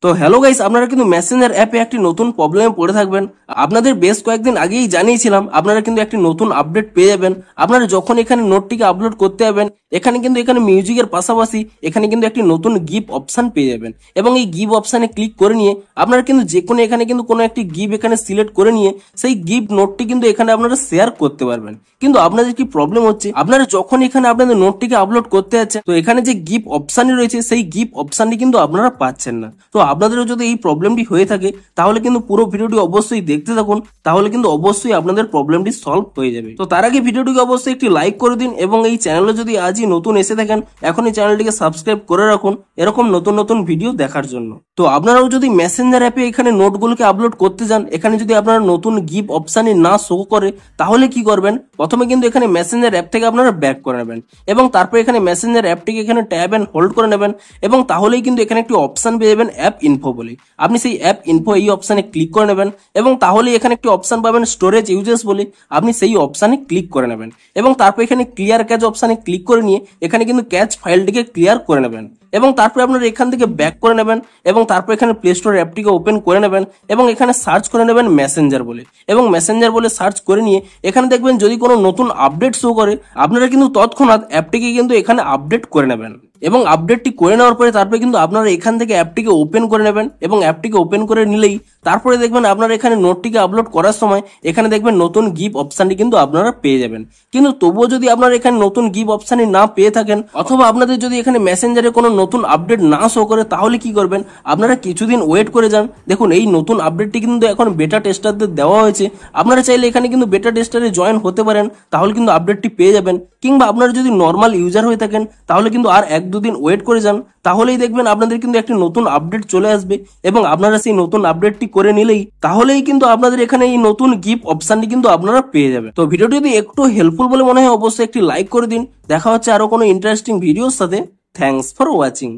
তো hello guys, আপনারা কিন্তু মেসেঞ্জার অ্যাপে একটি নতুন প্রবলেমে পড়ে থাকবেন। আপনাদের বেশ কয়েকদিন আগেই জানিয়েছিলাম আপনারা কিন্তু একটি নতুন আপডেট পেয়ে যাবেন। আপনারা যখন এখানে নোটটিকে আপলোড করতে যাবেন, এখানে মিউজিকের পাশাপাশি এখানে কিন্তু একটি নতুন গিভ অপশন পেয়ে যাবেন এবং এই গিভ অপশনে ক্লিক করে নিয়ে আপনারা কিন্তু যে কোনো এখানে কিন্তু কোনো একটি গিভ এখানে সিলেক্ট করে নিয়ে সেই গিভ নোটটি কিন্তু এখানে আপনারা শেয়ার করতে পারবেন। কিন্তু আপনাদের কি প্রবলেম হচ্ছে, আপনারা যখন এখানে আপনাদের নোটটিকে আপলোড করতে যাচ্ছেন তো এখানে যে গিভ অপশনটি রয়েছে সেই গিভ অপশনটি কিন্তু আপনারা পাচ্ছেন না। তো আপনাদেরও যদি এই প্রবলেমটি হয়ে থাকে তাহলে কিন্তু পুরো ভিডিওটি অবশ্যই দেখতে থাকুন, তাহলে কিন্তু অবশ্যই আপনাদের প্রবলেমটি সলভ হয়ে যাবে। তো তার আগে ভিডিওটিকে অবশ্যই একটি লাইক করে দিন এবং এই চ্যানেলে যদি আজই নতুন এসে থাকেন এখনই চ্যানেলটিকে সাবস্ক্রাইব করে রাখুন এরকম নতুন নতুন ভিডিও দেখার জন্য। তো আপনারাও যদি মেসেঞ্জার অ্যাপে এখানে নোটগুলোকে আপলোড করতে যান, এখানে যদি আপনারা নতুন গিভ অপশানে না শো করে তাহলে কি করবেন, প্রথমে কিন্তু এখানে মেসেঞ্জার অ্যাপ থেকে আপনারা ব্যাক করে নেবেন এবং তারপর এখানে মেসেঞ্জার অ্যাপটিকে এখানে ট্যাব এন্ড হোল্ড করে নেবেন এবং তাহলেই কিন্তু এখানে একটি অপশন পেয়ে যাবেন অ্যাপ ইনফো বলে। আপনি সেই অ্যাপ ইনফো এই অপশনে ক্লিক করে নেবেন এবং তাহলেই এখানে একটি অপশন পাবেন স্টোরেজ ইউজেস বলে, আপনি সেই অপশনে ক্লিক করে নেবেন এবং তারপর এখানে ক্লিয়ার ক্যাচ অপশনে ক্লিক করে নিয়ে এখানে কিন্তু ক্যাচ ফাইলটিকে ক্লিয়ার করে নেবেন এবং তারপর আপনারা এখান থেকে ব্যাক করে নেবেন এবং তারপর এখানে প্লে স্টোর অ্যাপটিকে ওপেন করে নেবেন এবং এখানে সার্চ করে নেবেন মেসেঞ্জার বলে এবং মেসেঞ্জার বলে সার্চ করে নিয়ে এখানে দেখবেন যদি কোনো নতুন আপডেট শো করে আপনারা কিন্তু তৎক্ষণাৎ অ্যাপটিকে কিন্তু এখানে আপডেট করে নেবেন এবং আপডেটটি করে নেওয়ার পরে তারপরে কিন্তু আপনারা এখান থেকে অ্যাপটিকে ওপেন করে নেবেন এবং অ্যাপটিকে ওপেন করে নিলেই তারপরে দেখবেন আপনারা এখানে নোটটিকে আপলোড করার সময় এখানে দেখবেন নতুন গিভ অপশনটি কিন্তু আপনারা পেয়ে যাবেন। কিন্তু তবুও যদি আপনারা এখানে নতুন গিভ অপশনটি না পেয়ে থাকেন অথবা আপনাদের যদি এখানে মেসেঞ্জারে কোনো নতুন আপডেট না শো করে তাহলে কি করবেন, আপনারা কিছুদিন ওয়েট করে যান। দেখুন এই নতুন আপডেটটি কিন্তু এখন বেটা টেস্টারদের দেওয়া হয়েছে, আপনারা চাইলে এখানে কিন্তু বেটা টেস্টারে জয়েন হতে পারেন, তাহলে কিন্তু আপডেটটি পেয়ে যাবেন। কিংবা আপনারা যদি নর্মাল ইউজার হয়ে থাকেন তাহলে কিন্তু আর 1-2 দিন ওয়েট করে যান, তাহলেই দেখবেন আপনাদের কিন্তু একটি নতুন আপডেট চলে আসবে এবং আপনারা সেই নতুন আপডেটটি করে নিলেই তাহলেই কিন্তু আপনাদের এখানে এই নতুন গিভ অপশনটি কিন্তু আপনারা পেয়ে যাবেন। তো ভিডিওটি যদি একটু হেল্পফুল বলে মনে হয় অবশ্যই একটি লাইক করে দিন। দেখা হচ্ছে আরো কোনো ইন্টারেস্টিং ভিডিওর সাথে। Thanks for watching.